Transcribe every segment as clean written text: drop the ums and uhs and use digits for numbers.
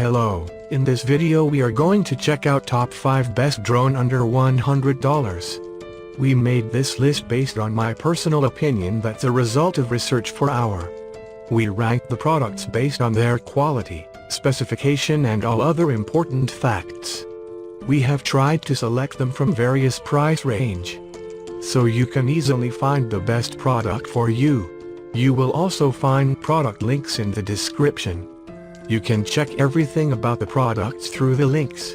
Hello, in this video we are going to check out top 5 best drone under $100. We made this list based on my personal opinion that's a result of research for our. We ranked the products based on their quality, specification and all other important facts. We have tried to select them from various price range, so you can easily find the best product for you. You will also find product links in the description. You can check everything about the products through the links.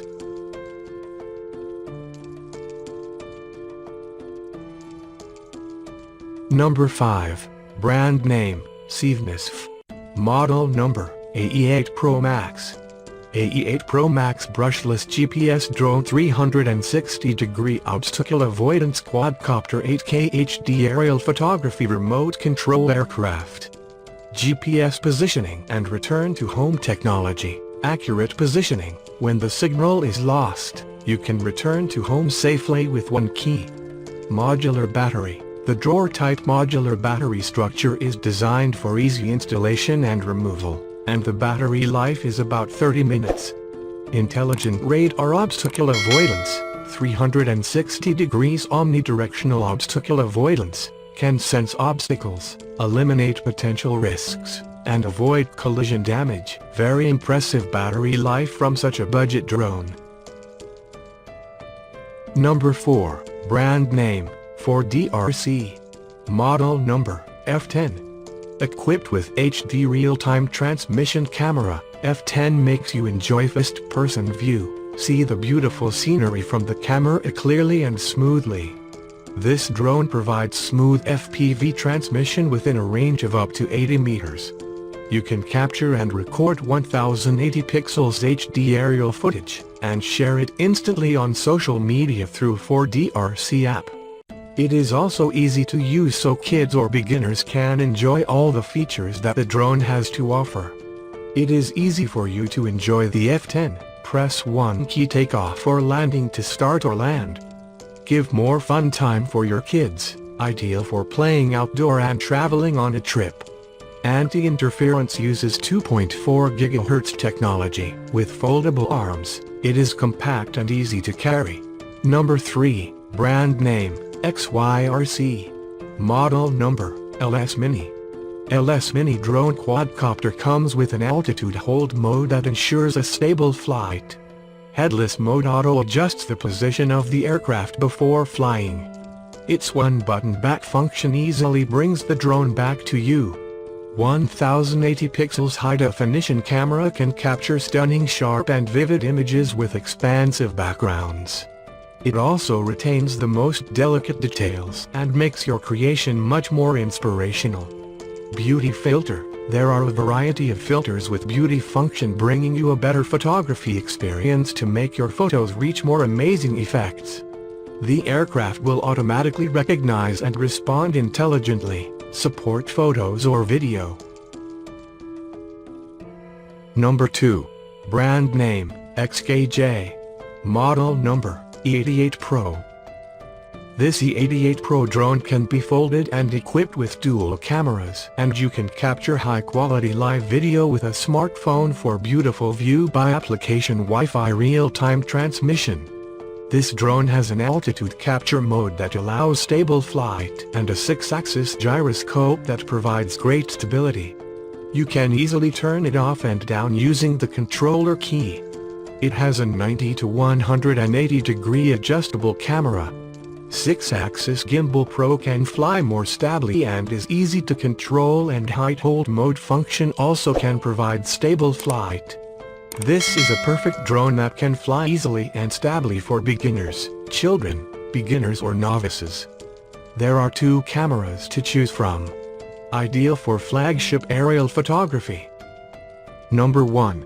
Number 5. Brand name, Sievenus. Model number, AE8 Pro Max. AE8 Pro Max brushless GPS drone 360-degree obstacle avoidance quadcopter 8K HD aerial photography remote control aircraft. GPS positioning and return to home technology, accurate positioning. When the signal is lost, you can return to home safely with one key. Modular battery. The drawer-type modular battery structure is designed for easy installation and removal, and the battery life is about 30 minutes. Intelligent radar obstacle avoidance, 360 degrees omnidirectional obstacle avoidance, can sense obstacles, eliminate potential risks, and avoid collision damage. Very impressive battery life from such a budget drone. Number 4. Brand name, XYRC. Model number, F10. Equipped with HD real-time transmission camera, F10 makes you enjoy first-person view, see the beautiful scenery from the camera clearly and smoothly. This drone provides smooth FPV transmission within a range of up to 80 meters. You can capture and record 1080 pixels HD aerial footage, and share it instantly on social media through XYRC app. It is also easy to use so kids or beginners can enjoy all the features that the drone has to offer. It is easy for you to enjoy the F10, press one key takeoff or landing to start or land. Give more fun time for your kids, ideal for playing outdoor and traveling on a trip. Anti-interference uses 2.4 GHz technology. With foldable arms, it is compact and easy to carry. Number 3. Brand name, XYRC. Model number, LS Mini. LS Mini drone quadcopter comes with an altitude hold mode that ensures a stable flight. Headless mode auto-adjusts the position of the aircraft before flying. Its one-button back function easily brings the drone back to you. 1080 pixels high-definition camera can capture stunning sharp and vivid images with expansive backgrounds. It also retains the most delicate details and makes your creation much more inspirational. Beauty filter. There are a variety of filters with beauty function bringing you a better photography experience to make your photos reach more amazing effects. The aircraft will automatically recognize and respond intelligently, support photos or video. Number 2. Brand name, XKJ. Model number, E88 Pro. This E88 Pro drone can be folded and equipped with dual cameras, and you can capture high-quality live video with a smartphone for beautiful view by application Wi-Fi real-time transmission. This drone has an altitude capture mode that allows stable flight and a 6-axis gyroscope that provides great stability. You can easily turn it off and down using the controller key. It has a 90 to 180 degree adjustable camera. 6-axis gimbal pro can fly more stably and is easy to control, and height hold mode function also can provide stable flight. This is a perfect drone that can fly easily and stably for beginners, children, beginners or novices. There are 2 cameras to choose from. Ideal for flagship aerial photography. Number 1.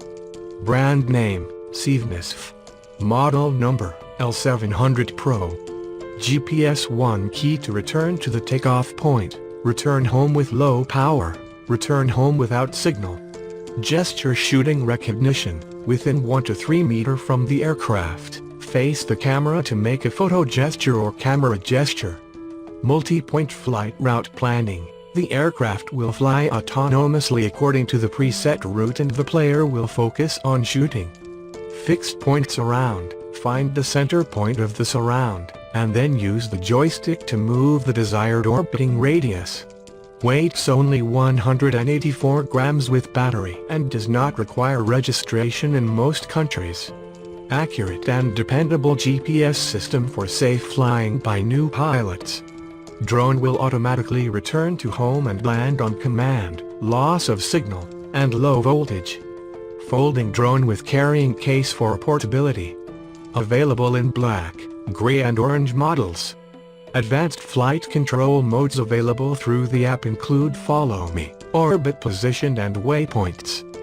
Brand name, Sievenus. Model number, L700 Pro. GPS 1 key to return to the takeoff point, return home with low power, return home without signal. Gesture shooting recognition, within 1 to 3 meters from the aircraft, face the camera to make a photo gesture or camera gesture. Multi-point flight route planning, The aircraft will fly autonomously according to the preset route and the player will focus on shooting. Fixed point surround. Find the center point of the surround, and then use the joystick to move the desired orbiting radius. Weighs only 184 grams with battery and does not require registration in most countries. Accurate and dependable GPS system for safe flying by new pilots. Drone will automatically return to home and land on command, loss of signal, and low voltage. Folding drone with carrying case for portability. Available in black, gray and orange models. Advanced flight control modes available through the app include Follow Me, orbit position and waypoints.